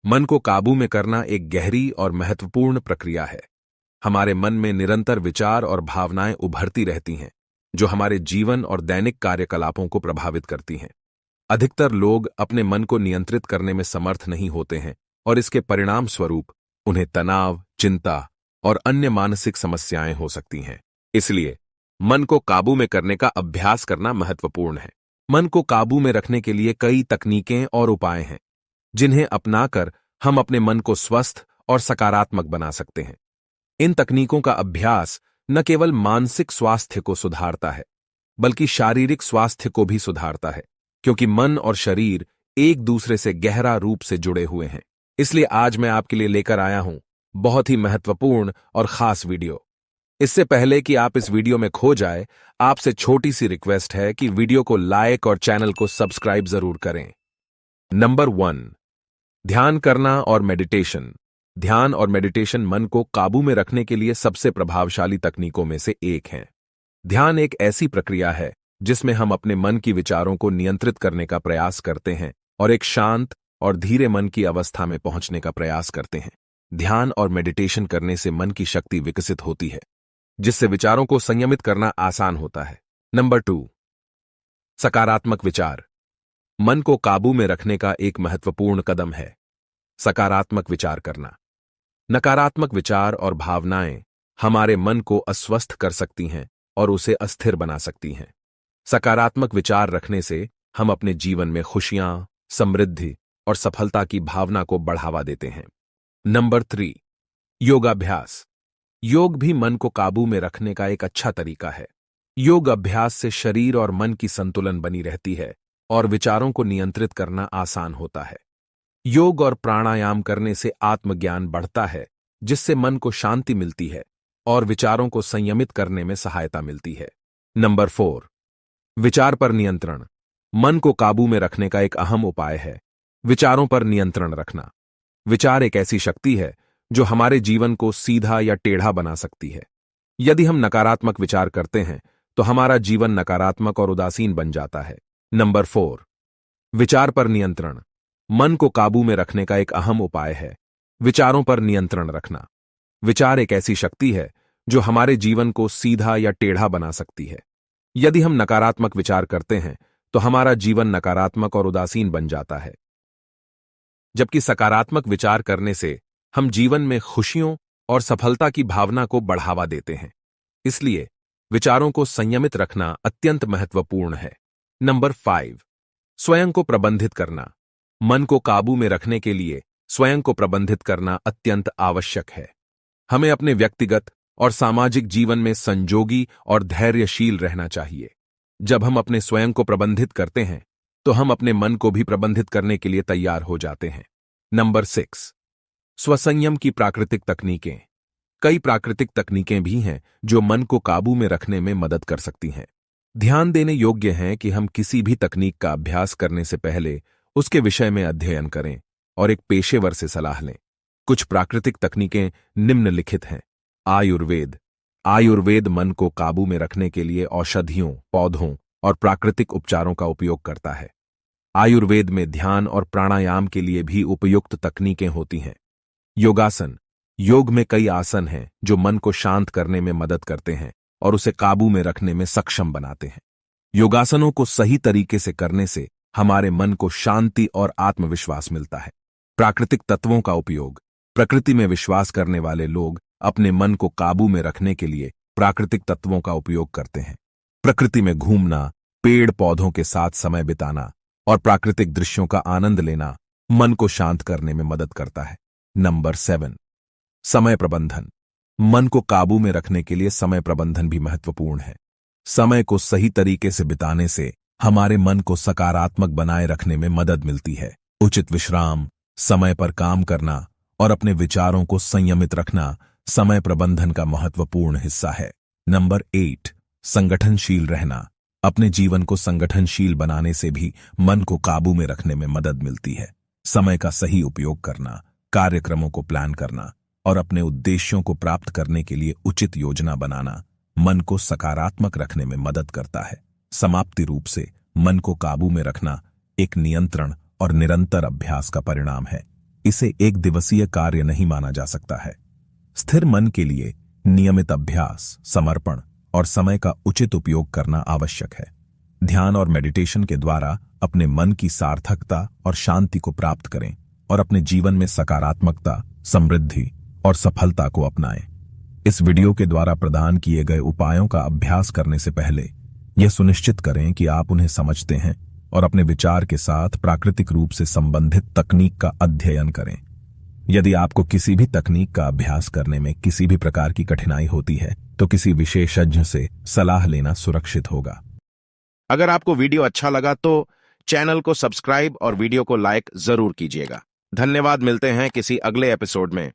मन को काबू में करना एक गहरी और महत्वपूर्ण प्रक्रिया है। हमारे मन में निरंतर विचार और भावनाएं उभरती रहती हैं, जो हमारे जीवन और दैनिक कार्यकलापों को प्रभावित करती हैं। अधिकतर लोग अपने मन को नियंत्रित करने में समर्थ नहीं होते हैं और इसके परिणाम स्वरूप उन्हें तनाव, चिंता और अन्य मानसिक समस्याएं हो सकती हैं। इसलिए मन को काबू में करने का अभ्यास करना महत्वपूर्ण है। मन को काबू में रखने के लिए कई तकनीकें और उपाय हैं, जिन्हें अपनाकर हम अपने मन को स्वस्थ और सकारात्मक बना सकते हैं। इन तकनीकों का अभ्यास न केवल मानसिक स्वास्थ्य को सुधारता है, बल्कि शारीरिक स्वास्थ्य को भी सुधारता है, क्योंकि मन और शरीर एक दूसरे से गहरा रूप से जुड़े हुए हैं। इसलिए आज मैं आपके लिए लेकर आया हूं बहुत ही महत्वपूर्ण और खास वीडियो। इससे पहले कि आप इस वीडियो में खो जाए, आपसे छोटी सी रिक्वेस्ट है कि वीडियो को लाइक और चैनल को सब्सक्राइब जरूर करें। नंबर 1, ध्यान करना और मेडिटेशन। ध्यान और मेडिटेशन मन को काबू में रखने के लिए सबसे प्रभावशाली तकनीकों में से एक है। ध्यान एक ऐसी प्रक्रिया है जिसमें हम अपने मन की विचारों को नियंत्रित करने का प्रयास करते हैं और एक शांत और धीरे मन की अवस्था में पहुंचने का प्रयास करते हैं। ध्यान और मेडिटेशन करने से मन की शक्ति विकसित होती है, जिससे विचारों को संयमित करना आसान होता है। नंबर 2, सकारात्मक विचार। मन को काबू में रखने का एक महत्वपूर्ण कदम है सकारात्मक विचार करना। नकारात्मक विचार और भावनाएं हमारे मन को अस्वस्थ कर सकती हैं और उसे अस्थिर बना सकती हैं। सकारात्मक विचार रखने से हम अपने जीवन में खुशियां, समृद्धि और सफलता की भावना को बढ़ावा देते हैं। नंबर 3, योगाभ्यास। योग भी मन को काबू में रखने का एक अच्छा तरीका है। योग अभ्यास से शरीर और मन की संतुलन बनी रहती है और विचारों को नियंत्रित करना आसान होता है। योग और प्राणायाम करने से आत्मज्ञान बढ़ता है, जिससे मन को शांति मिलती है और विचारों को संयमित करने में सहायता मिलती है। नंबर 4, विचार पर नियंत्रण। मन को काबू में रखने का एक अहम उपाय है विचारों पर नियंत्रण रखना। विचार एक ऐसी शक्ति है जो हमारे जीवन को सीधा या टेढ़ा बना सकती है। यदि हम नकारात्मक विचार करते हैं तो हमारा जीवन नकारात्मक और उदासीन बन जाता है। नंबर 4, विचार पर नियंत्रण। मन को काबू में रखने का एक अहम उपाय है विचारों पर नियंत्रण रखना। विचार एक ऐसी शक्ति है जो हमारे जीवन को सीधा या टेढ़ा बना सकती है। यदि हम नकारात्मक विचार करते हैं तो हमारा जीवन नकारात्मक और उदासीन बन जाता है, जबकि सकारात्मक विचार करने से हम जीवन में खुशियों और सफलता की भावना को बढ़ावा देते हैं। इसलिए विचारों को संयमित रखना अत्यंत महत्वपूर्ण है। नंबर 5, स्वयं को प्रबंधित करना। मन को काबू में रखने के लिए स्वयं को प्रबंधित करना अत्यंत आवश्यक है। हमें अपने व्यक्तिगत और सामाजिक जीवन में संजोगी और धैर्यशील रहना चाहिए। जब हम अपने स्वयं को प्रबंधित करते हैं तो हम अपने मन को भी प्रबंधित करने के लिए तैयार हो जाते हैं। नंबर 6, स्वसंयम की प्राकृतिक तकनीकें। कई प्राकृतिक तकनीकें भी हैं जो मन को काबू में रखने में मदद कर सकती हैं। ध्यान देने योग्य है कि हम किसी भी तकनीक का अभ्यास करने से पहले उसके विषय में अध्ययन करें और एक पेशेवर से सलाह लें। कुछ प्राकृतिक तकनीकें निम्नलिखित हैं। आयुर्वेद। आयुर्वेद मन को काबू में रखने के लिए औषधियों, पौधों और प्राकृतिक उपचारों का उपयोग करता है। आयुर्वेद में ध्यान और प्राणायाम के लिए भी उपयुक्त तकनीकें होती हैं। योगासन। योग में कई आसन हैं जो मन को शांत करने में मदद करते हैं और उसे काबू में रखने में सक्षम बनाते हैं। योगासनों को सही तरीके से करने से हमारे मन को शांति और आत्मविश्वास मिलता है। प्राकृतिक तत्वों का उपयोग। प्रकृति में विश्वास करने वाले लोग अपने मन को काबू में रखने के लिए प्राकृतिक तत्वों का उपयोग करते हैं। प्रकृति में घूमना, पेड़ पौधों के साथ समय बिताना और प्राकृतिक दृश्यों का आनंद लेना मन को शांत करने में मदद करता है। नंबर 7, समय प्रबंधन। मन को काबू में रखने के लिए समय प्रबंधन भी महत्वपूर्ण है। समय को सही तरीके से बिताने से हमारे मन को सकारात्मक बनाए रखने में मदद मिलती है। उचित विश्राम, समय पर काम करना और अपने विचारों को संयमित रखना समय प्रबंधन का महत्वपूर्ण हिस्सा है। नंबर 8, संगठनशील रहना। अपने जीवन को संगठनशील बनाने से भी मन को काबू में रखने में मदद मिलती है। समय का सही उपयोग करना, कार्यक्रमों को प्लान करना और अपने उद्देश्यों को प्राप्त करने के लिए उचित योजना बनाना मन को सकारात्मक रखने में मदद करता है। समाप्ति रूप से मन को काबू में रखना एक नियंत्रण और निरंतर अभ्यास का परिणाम है। इसे एक दिवसीय कार्य नहीं माना जा सकता है। स्थिर मन के लिए नियमित अभ्यास, समर्पण और समय का उचित उपयोग करना आवश्यक है। ध्यान और मेडिटेशन के द्वारा अपने मन की सार्थकता और शांति को प्राप्त करें और अपने जीवन में सकारात्मकता, समृद्धि और सफलता को अपनाएं। इस वीडियो के द्वारा प्रदान किए गए उपायों का अभ्यास करने से पहले यह सुनिश्चित करें कि आप उन्हें समझते हैं और अपने विचार के साथ प्राकृतिक रूप से संबंधित तकनीक का अध्ययन करें। यदि आपको किसी भी तकनीक का अभ्यास करने में किसी भी प्रकार की कठिनाई होती है तो किसी विशेषज्ञ से सलाह लेना सुरक्षित होगा। अगर आपको वीडियो अच्छा लगा तो चैनल को सब्सक्राइब और वीडियो को लाइक जरूर कीजिएगा। धन्यवाद। मिलते हैं किसी अगले एपिसोड में।